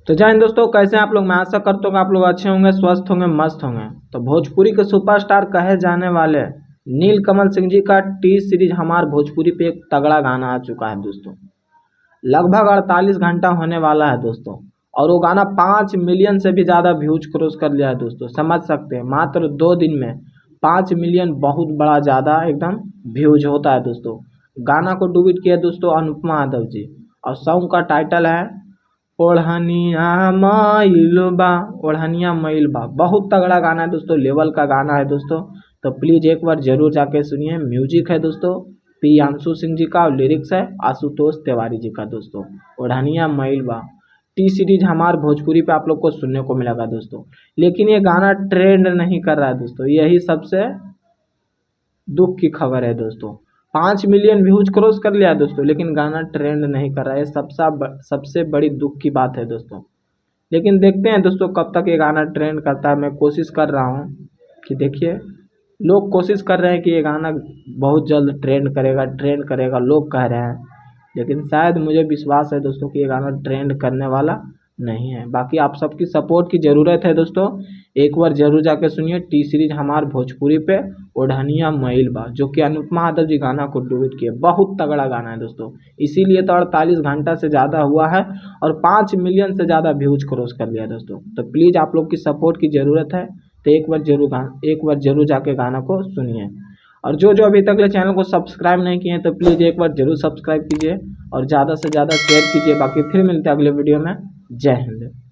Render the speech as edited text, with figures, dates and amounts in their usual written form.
तो जय हिंद दोस्तों, कैसे हैं आप लोग। मैं आशा करता हूँ कि आप लोग अच्छे होंगे, स्वस्थ होंगे, मस्त होंगे। तो भोजपुरी के सुपरस्टार कहे जाने वाले नीलकमल सिंह जी का टी सीरीज हमार भोजपुरी पे एक तगड़ा गाना आ चुका है दोस्तों। लगभग 48 घंटा होने वाला है दोस्तों, और वो गाना 5 मिलियन से भी ज़्यादा व्यूज क्रॉस कर लिया है दोस्तों। समझ सकते हैं, मात्र 2 दिन में 5 मिलियन बहुत बड़ा ज़्यादा एकदम व्यूज होता है दोस्तों। गाना को डुबिट किया दोस्तों अनुपमा यादव जी, और सॉन्ग का टाइटल है ओढ़निया मैल बा। ओढ़निया मैल बा बहुत तगड़ा गाना है दोस्तों, लेवल का गाना है दोस्तों। तो प्लीज़ एक बार जरूर जाके सुनिए। म्यूजिक है दोस्तों प्रियांशु सिंह जी का, और लिरिक्स है आशुतोष तिवारी जी का दोस्तों। ओढ़निया मैल बा टी सीरीज हमार भोजपुरी पे आप लोग को सुनने को मिलेगा दोस्तों। लेकिन ये गाना ट्रेंड नहीं कर रहा है दोस्तों, यही सबसे दुख की खबर है दोस्तों। 5 मिलियन व्यूज क्रॉस कर लिया दोस्तों, लेकिन गाना ट्रेंड नहीं कर रहा है। सबसे बड़ी दुख की बात है दोस्तों। लेकिन देखते हैं दोस्तों कब तक ये गाना ट्रेंड करता है। मैं कोशिश कर रहा हूँ कि देखिए, लोग कोशिश कर रहे हैं कि ये गाना बहुत जल्द ट्रेंड करेगा लोग कह रहे हैं। लेकिन शायद मुझे विश्वास है दोस्तों कि ये गाना ट्रेंड करने वाला नहीं है। बाकी आप सबकी सपोर्ट की ज़रूरत है दोस्तों। एक बार जरूर जाके सुनिए टी सीरीज हमार भोजपुरी पे ओढ़निया मैल बा, जो कि अनुपमा यादव जी गाना को डुबिट किए। बहुत तगड़ा गाना है दोस्तों, इसीलिए तो 48 घंटा से ज़्यादा हुआ है और 5 मिलियन से ज़्यादा व्यूज क्रॉस कर लिया दोस्तों। तो प्लीज़ आप लोग की सपोर्ट की ज़रूरत है। तो एक बार जरूर जाके गाना को सुनिए। और जो जो अभी तक चैनल को सब्सक्राइब नहीं किए हैं तो प्लीज़ एक बार जरूर सब्सक्राइब कीजिए और ज़्यादा से ज़्यादा शेयर कीजिए। बाकी फिर मिलते हैं अगले वीडियो में। जय हिंद।